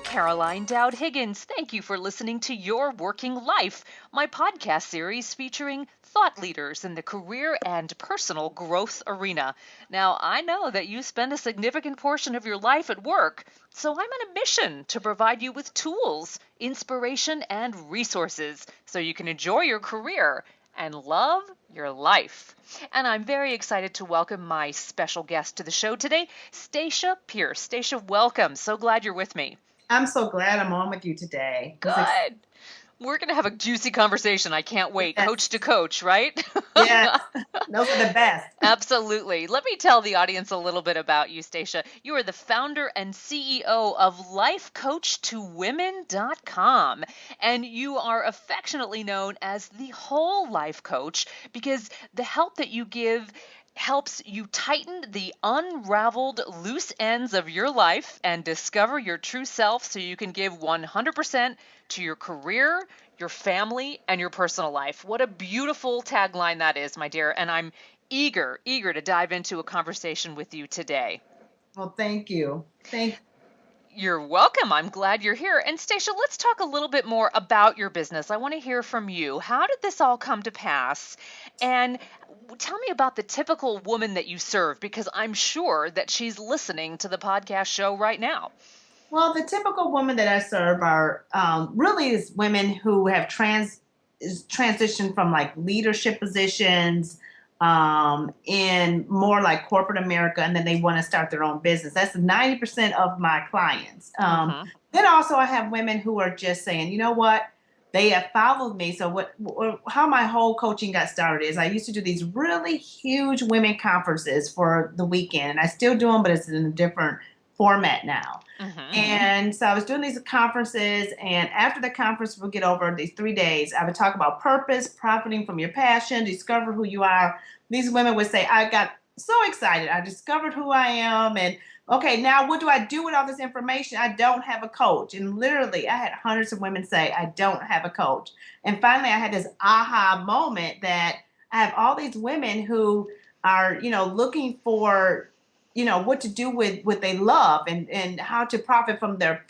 Caroline Dowd-Higgins. Thank you for listening to Your Working Life, my podcast series featuring thought leaders in the career and personal growth arena. Now, I know that you spend a significant portion of your life at work, so I'm on a mission to provide you with tools, inspiration, and resources so you can enjoy your career and love your life. And I'm very excited to welcome my special guest to the show today, Stacia Pierce. Stacia, welcome. So glad you're with me. I'm so glad I'm on with you today. Good. We're going to have a juicy conversation. I can't wait. Yes. Coach to coach, right? Yes, those are the best. Absolutely. Let me tell the audience a little bit about you, Stacia. You are the founder and CEO of LifeCoachToWomen.com, and you are affectionately known as the whole life coach because the help that you give helps you tighten the unraveled loose ends of your life and discover your true self so you can give 100% to your career, your family, and your personal life. What a beautiful tagline that is, my dear. And I'm eager to dive into a conversation with you today. Well, thank you. You're welcome. I'm glad you're here. And Stacia, let's talk a little bit more about your business. I want to hear from you. How did this all come to pass? And tell me about the typical woman that you serve, because I'm sure that she's listening to the podcast show right now. Well, the typical woman that I serve are really is women who have transitioned from like leadership positions in more like corporate America, and then they want to start their own business. That's 90% of my clients. Then also I have women who are just saying, you know what? They have followed me. So how my whole coaching got started is I used to do these really huge women conferences for the weekend, and I still do them, but it's in a different format now. And so I was doing these conferences, and after the conference would get over these 3 days, I would talk about purpose, profiting from your passion, discover who you are. These women would say, I got so excited. I discovered who I am, and okay, now what do I do with all this information? I don't have a coach. And literally, I had hundreds of women say, I don't have a coach. And finally, I had this aha moment that I have all these women who are, looking for, what to do with what they love and how to profit from their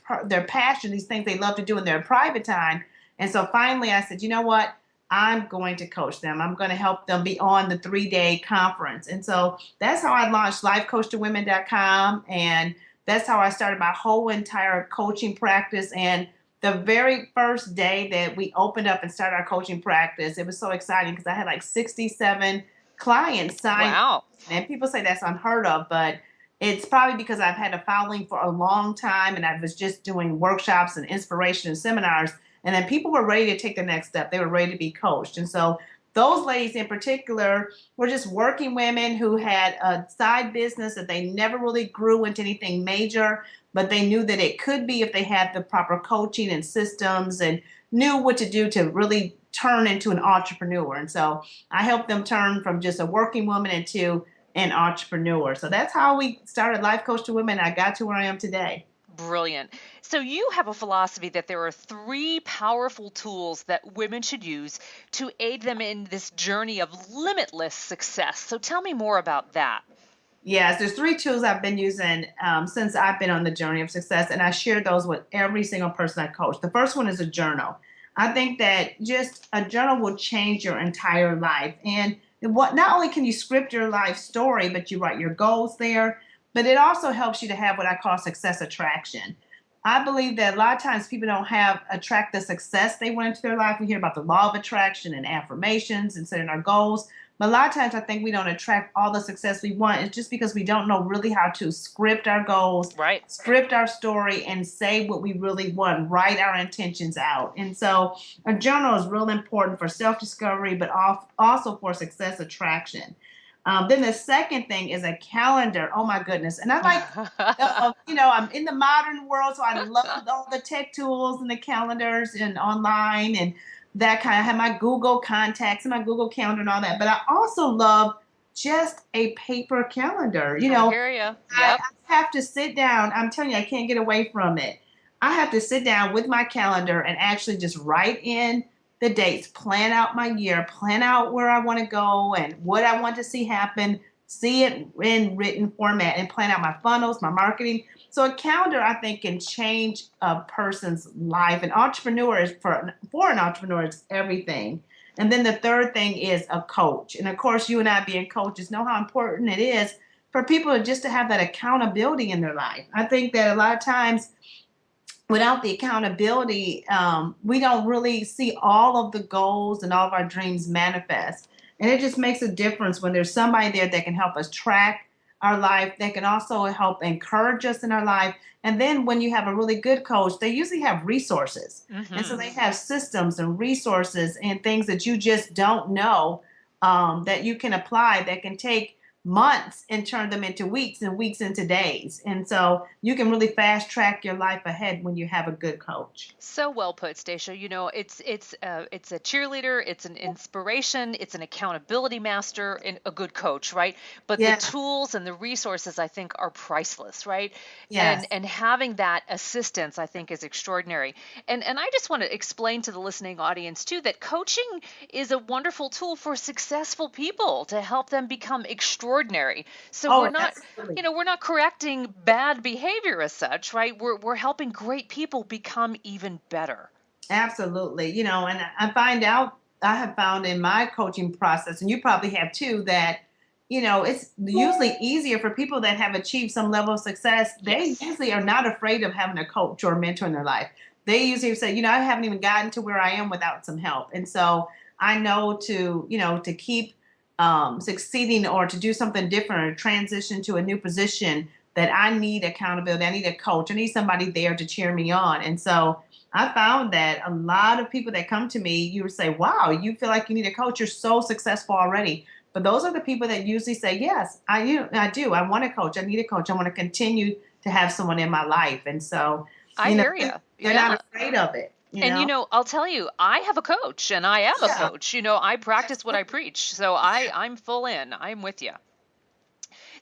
passion, these things they love to do in their private time. And so finally, I said, you know what? I'm going to coach them. I'm going to help them be on the 3-day conference. And so that's how I launched LifeCoachToWomen.com. And that's how I started my whole entire coaching practice. And the very first day that we opened up and started our coaching practice, it was so exciting because I had like 67 clients signed. Wow. And people say that's unheard of, but it's probably because I've had a following for a long time and I was just doing workshops and inspiration and seminars. And then people were ready to take the next step. They were ready to be coached. And so those ladies in particular were just working women who had a side business that they never really grew into anything major, but they knew that it could be if they had the proper coaching and systems and knew what to do to really turn into an entrepreneur. And so I helped them turn from just a working woman into an entrepreneur. So that's how we started Life Coach to Women. I got to where I am today. Brilliant. So you have a philosophy that there are 3 powerful tools that women should use to aid them in this journey of limitless success. So tell me more about that. Yes, there's 3 tools I've been using since I've been on the journey of success, and I share those with every single person I coach. The first one is a journal. I think that just a journal will change your entire life. And not only can you script your life story, but you write your goals there, but it also helps you to have what I call success attraction. I believe that a lot of times people don't attract the success they want into their life. We hear about the law of attraction and affirmations and setting our goals. But a lot of times I think we don't attract all the success we want. It's just because we don't know really how to script our goals, right, script our story, and say what we really want, write our intentions out. And so a journal is real important for self-discovery, but also for success attraction. Then the second thing is a calendar. Oh my goodness. And I like, I'm in the modern world, so I love all the tech tools and the calendars and online and that kind. I have my Google contacts and my Google calendar and all that. But I also love just a paper calendar. I hear you. Yep. I have to sit down. I'm telling you, I can't get away from it. I have to sit down with my calendar and actually just write in the dates, plan out my year, plan out where I want to go and what I want to see happen see it in written format, and plan out my funnels, my marketing. So a calendar, I think, can change a person's life. An entrepreneur is for an entrepreneur, it's everything. And then the third thing is a coach. And of course, you and I being coaches know how important it is for people just to have that accountability in their life. I think that a lot of times without the accountability, we don't really see all of the goals and all of our dreams manifest. And it just makes a difference when there's somebody there that can help us track our life, that can also help encourage us in our life. And then when you have a really good coach, they usually have resources. And so Hmm. they have systems and resources and things that you just don't know, that you can apply, that can take months and turn them into weeks and weeks into days. And so you can really fast track your life ahead when you have a good coach. So well put, Stacia. You know, it's a cheerleader, it's an inspiration, it's an accountability master, and a good coach, right? But the Yeah. tools and the resources, I think, are priceless, right? And Yes. and having that assistance, I think, is extraordinary. And I just want to explain to the listening audience too that coaching is a wonderful tool for successful people to help them become extraordinary. So we're Oh, not, absolutely. we're not correcting bad behavior as such, right? We're helping great people become even better. Absolutely. And I have found in my coaching process, and you probably have too, that, it's usually easier for people that have achieved some level of success. They Yes. usually are not afraid of having a coach or a mentor in their life. They usually say, I haven't even gotten to where I am without some help. And so I know to keep succeeding or to do something different or transition to a new position, that I need accountability. I need a coach. I need somebody there to cheer me on. And so I found that a lot of people that come to me, you would say, wow, you feel like you need a coach. You're so successful already. But those are the people that usually say, yes, I do. I want a coach. I need a coach. I want to continue to have someone in my life. And so, I you know, hear you. they're not Yeah. afraid of it, And I'll tell you, I have a coach and I am a Yeah. coach. I practice what I preach. So I'm full in. I'm with you.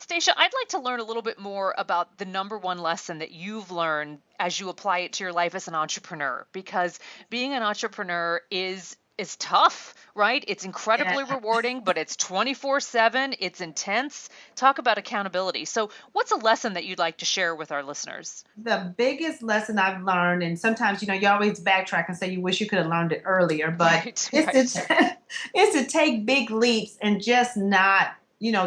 Stacia, I'd like to learn a little bit more about the number one lesson that you've learned as you apply it to your life as an entrepreneur, because being an entrepreneur is tough, right? It's Yeah. incredibly rewarding, but it's 24/7, it's intense. Talk about accountability. So, what's a lesson that you'd like to share with our listeners? The biggest lesson I've learned, and sometimes you always backtrack and say you wish you could have learned it earlier, but Right, it's right. to is to take big leaps and just not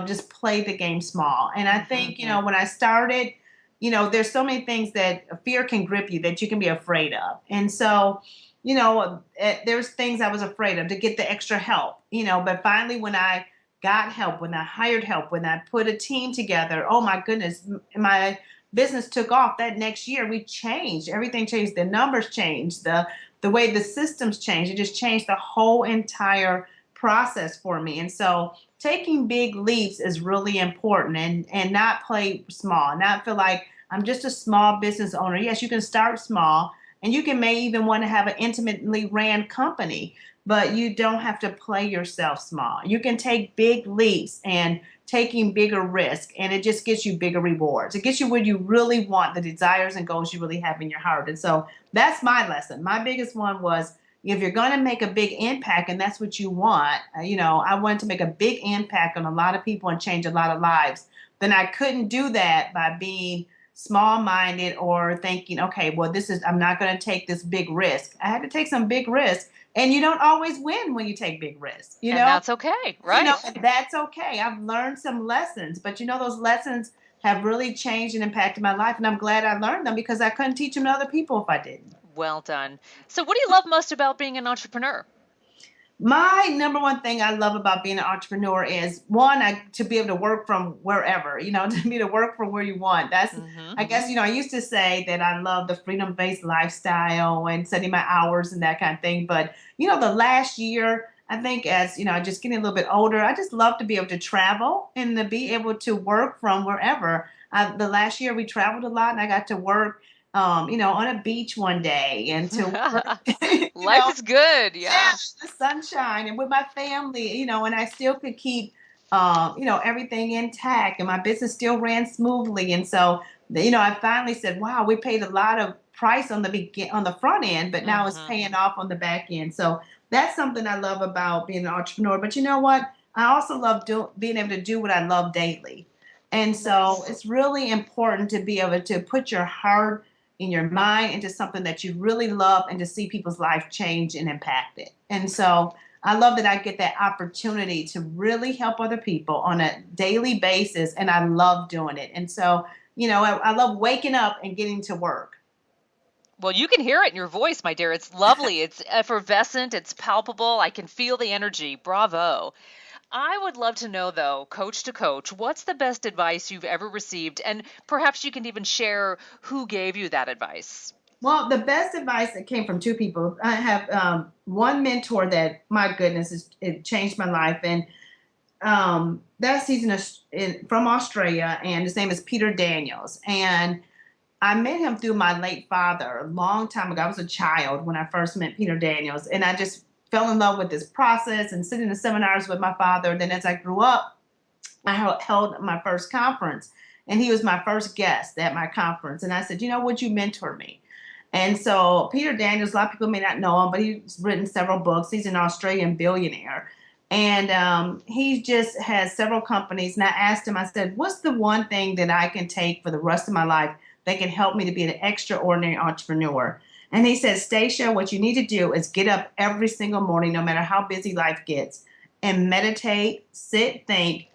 just play the game small. And I think Mhm. when I started, there's so many things that fear can grip you that you can be afraid of. And so there's things I was afraid of, to get the extra help, but finally when I got help, when I hired help, when I put a team together, oh my goodness, my business took off. That next year we changed. Everything changed. The numbers changed. The way the systems changed. It just changed the whole entire process for me. And so taking big leaps is really important, and not play small, not feel like I'm just a small business owner. Yes, you can start small, and you can may even want to have an intimately ran company, but you don't have to play yourself small. You can take big leaps and taking bigger risk, and it just gets you bigger rewards. It gets you where you really want, the desires and goals you really have in your heart. And so that's my lesson. My biggest one was, if you're going to make a big impact and that's what you want, I wanted to make a big impact on a lot of people and change a lot of lives, then I couldn't do that by being small minded or thinking, okay, well, I'm not going to take this big risk. I had to take some big risks. And you don't always win when you take big risks, And that's okay, right? and that's okay. I've learned some lessons, but those lessons have really changed and impacted my life. And I'm glad I learned them, because I couldn't teach them to other people if I didn't. Well done. So, what do you love most about being an entrepreneur? My number one thing I love about being an entrepreneur is, one, to be able to work from wherever, to be able to work from where you want. Hmm. I guess, I used to say that I love the freedom based lifestyle and setting my hours and that kind of thing. But, the last year, I think, as, just getting a little bit older, I just love to be able to travel and to be able to work from wherever. The last year we traveled a lot, and I got to work, on a beach one day, and to work, Life is good. yeah, Yeah. the sunshine and with my family, and I still could keep, everything intact, and my business still ran smoothly. And so, I finally said, wow, we paid a lot of price on the front end, but now it's Hmm. paying off on the back end. So that's something I love about being an entrepreneur. But you know what? I also love being able to do what I love daily. And so Nice. it's really important to be able to put your heart and your mind into something that you really love and to see people's life change and impact it. And so I love that I get that opportunity to really help other people on a daily basis. And I love doing it. And so, I love waking up and getting to work. Well, you can hear it in your voice, my dear. It's lovely. It's effervescent. It's palpable. I can feel the energy. Bravo. I would love to know, though, coach to coach, what's the best advice you've ever received? And perhaps you can even share who gave you that advice. Well, the best advice that came from two people. I have one mentor that, my goodness, it changed my life, and that season is from Australia, and his name is Peter Daniels. And I met him through my late father a long time ago. I was a child when I first met Peter Daniels, and I just fell in love with this process and sitting in seminars with my father. Then, as I grew up, I held my first conference, and he was my first guest at my conference. And I said, would you mentor me? And so Peter Daniels, a lot of people may not know him, but he's written several books. He's an Australian billionaire. And he just has several companies. And I asked him, I said, what's the one thing that I can take for the rest of my life that can help me to be an extraordinary entrepreneur? And he said, Stacia, what you need to do is get up every single morning, no matter how busy life gets, and meditate, sit, think,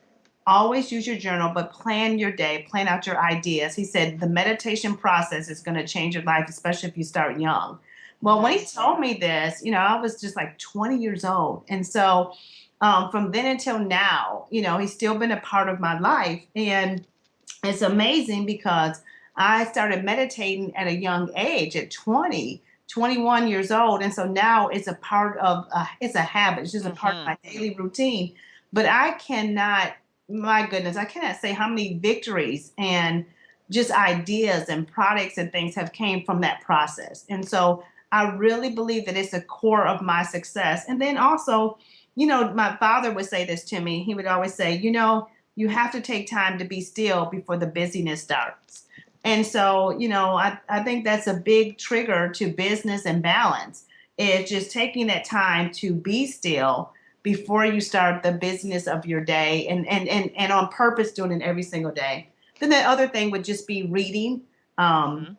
always use your journal, but plan your day, plan out your ideas. He said the meditation process is going to change your life, especially if you start young. Well, when he Nice. told me this, I was just like 20 years old. And so from then until now, he's still been a part of my life. And it's amazing because I started meditating at a young age, at 20, 21 years old. And so now it's a part of, it's a habit. It's just a part of Hmm. my daily routine. But I cannot, my goodness, I cannot say how many victories and just ideas and products and things have came from that process. And so I really believe that it's the core of my success. And then also, my father would say this to me. He would always say, you have to take time to be still before the busyness starts. And so, I think that's a big trigger to business and balance, is just taking that time to be still before you start the business of your day, and on purpose doing it every single day. Then the other thing would just be reading. Um, Hmm.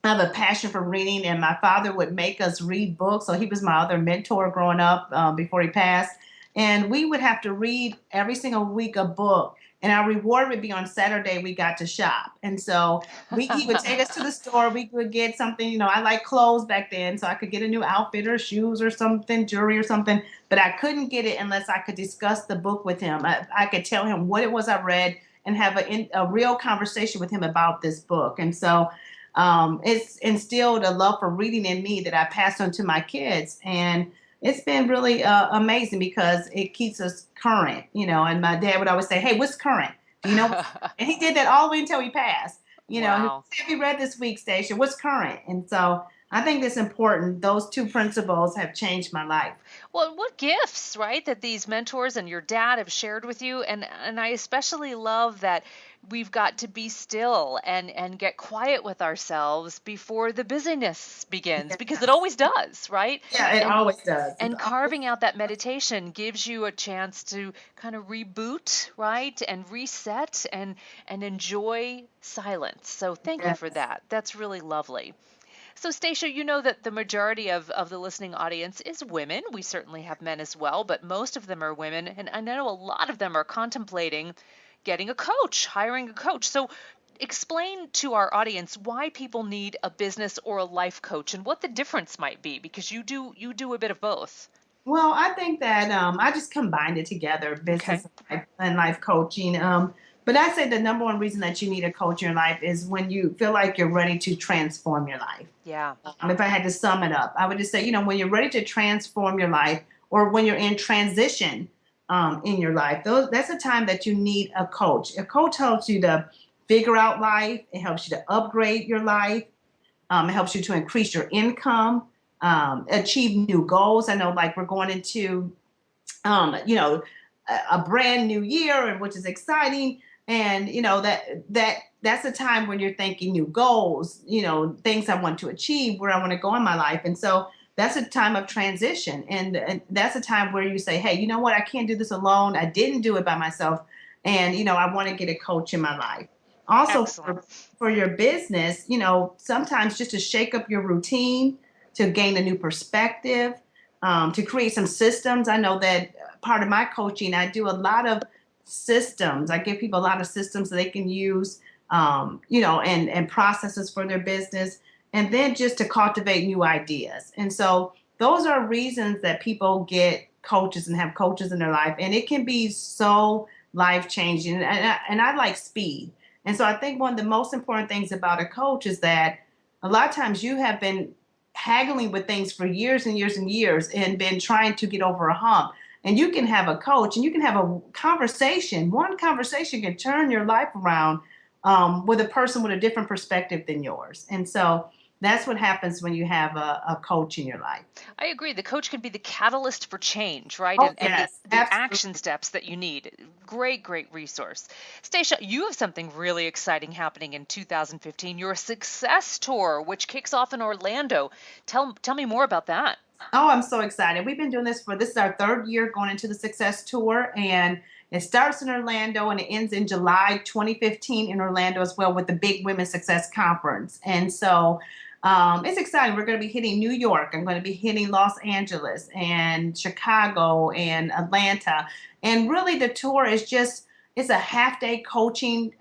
I have a passion for reading, and my father would make us read books. So he was my other mentor growing up, before he passed. And we would have to read every single week a book. And our reward would be on Saturday, we got to shop. And so he would take us to the store. We would get something, I like clothes back then, so I could get a new outfit or shoes or something, jewelry or something. But I couldn't get it unless I could discuss the book with him. I could tell him what it was I read and have a real conversation with him about this book. And so it's instilled a love for reading in me that I pass on to my kids. And it's been really amazing because it keeps us current, And my dad would always say, hey, what's current? Do you know what's current? And he did that all the way until he passed. What Wow. have you read this week, Stacia? What's current? And so I think it's important. Those two principles have changed my life. Well, what gifts, right, that these mentors and your dad have shared with you, and I especially love that we've got to be still and get quiet with ourselves before the busyness begins, because it Yes. always does, right? Yeah, it And always does. It's and carving out that meditation gives you a chance to kind of reboot, right, and reset and enjoy silence. So thank you for yes. that. That's really lovely. So, Stacia, you know that the majority of the listening audience is women. We certainly have men as well, but most of them are women. And I know a lot of them are contemplating getting a coach, hiring a coach. So, explain to our audience why people need a business or a life coach and what the difference might be, because you do a bit of both. Well, I think that I just combined it together, Okay. business and life coaching. But I say the number one reason that you need a coach in your life is when you feel like you're ready to transform your life. Yeah. If I had to sum it up, I would just say, when you're ready to transform your life, or when you're in transition in your life, that's a time that you need a coach. A coach helps you to figure out life. It helps you to upgrade your life. It helps you to increase your income, achieve new goals. I know, like, we're going into, a brand new year, and which is exciting. And that's a time when you're thinking new goals, things I want to achieve, where I want to go in my life. And so that's a time of transition. And that's a time where you say, hey, you know what? I can't do this alone. I didn't do it by myself. And, I want to get a coach in my life. Also, Excellent. for your business, sometimes just to shake up your routine, to gain a new perspective, to create some systems. I know that part of my coaching, I do a lot of systems. I give people a lot of systems that they can use, and processes for their business, and then just to cultivate new ideas. And so those are reasons that people get coaches and have coaches in their life. And it can be so life changing. And I like speed. And so I think one of the most important things about a coach is that a lot of times you have been haggling with things for years and years and years and been trying to get over a hump. And you can have a coach and you can have a conversation. One conversation can turn your life around, with a person with a different perspective than yours. And so that's what happens when you have a coach in your life. I agree. The coach can be the catalyst for change, right? Oh, And yes, the absolutely. action steps that you need. Great, great resource. Stacia, you have something really exciting happening in 2015. Your Success Tour, which kicks off in Orlando. Tell me more about that. Oh, I'm so excited. We've been doing this is our third year going into the Success Tour, and it starts in Orlando and it ends in July 2015 in Orlando as well with the Big Women Success Conference. And so it's exciting. We're going to be hitting New York. I'm going to be hitting Los Angeles and Chicago and Atlanta. And really, the tour is it's a half day coaching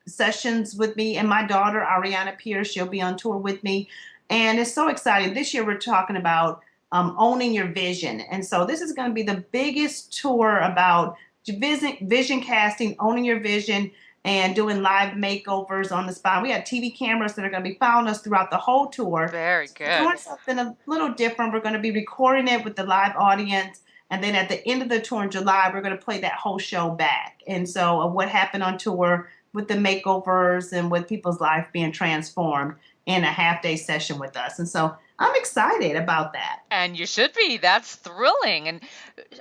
sessions with me and my daughter, Ariana Pierce. She'll be on tour with me. And it's so exciting. This year, we're talking about owning your vision. And so this is going to be the biggest tour about vision casting, owning your vision, and doing live makeovers on the spot. We have TV cameras that are going to be following us throughout the whole tour. Very So we're good. doing something a little different. We're going to be recording it with the live audience. And then at the end of the tour in July, we're going to play that whole show back. And so what happened on tour with the makeovers and with people's life being transformed in a half day session with us. And so I'm excited about that. And you should be. That's thrilling. And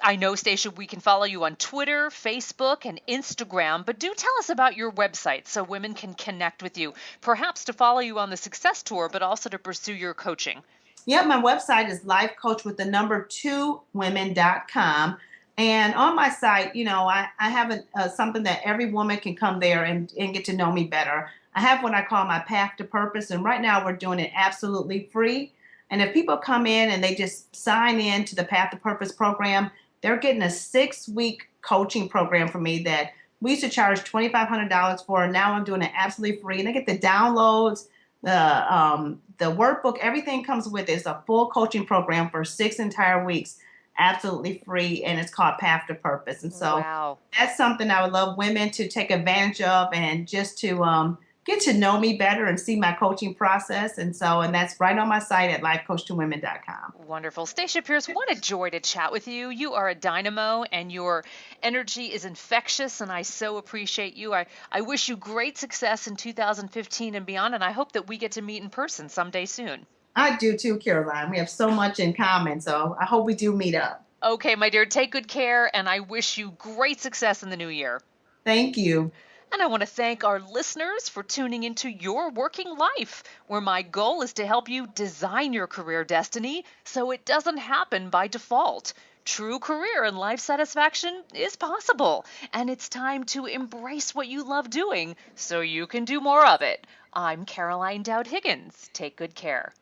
I know, Stacia, we can follow you on Twitter, Facebook, and Instagram, but do tell us about your website so women can connect with you, perhaps to follow you on the Success Tour, but also to pursue your coaching. Yeah, my website is lifecoach with the number 2women.com. And on my site, I have something that every woman can come there and get to know me better. I have what I call my path to purpose. And right now we're doing it absolutely free. And if people come in and they just sign in to the Path to Purpose program, they're getting a 6-week coaching program from me that we used to charge $2,500 for. And now I'm doing it absolutely free. And they get the downloads, the workbook, everything comes with it. It's a full coaching program for 6 entire weeks, absolutely free, and it's called Path to Purpose. And so Wow. that's something I would love women to take advantage of, and just to get to know me better and see my coaching process. And that's right on my site at lifecoach2women.com. Wonderful. Stacia Pierce, what a joy to chat with you. You are a dynamo and your energy is infectious, and I so appreciate you. I wish you great success in 2015 and beyond, and I hope that we get to meet in person someday soon. I do too, Caroline. We have so much in common, so I hope we do meet up. Okay, my dear, take good care, and I wish you great success in the new year. Thank you. And I want to thank our listeners for tuning into Your Working Life, where my goal is to help you design your career destiny so it doesn't happen by default. True career and life satisfaction is possible, and it's time to embrace what you love doing so you can do more of it. I'm Caroline Dowd-Higgins. Take good care.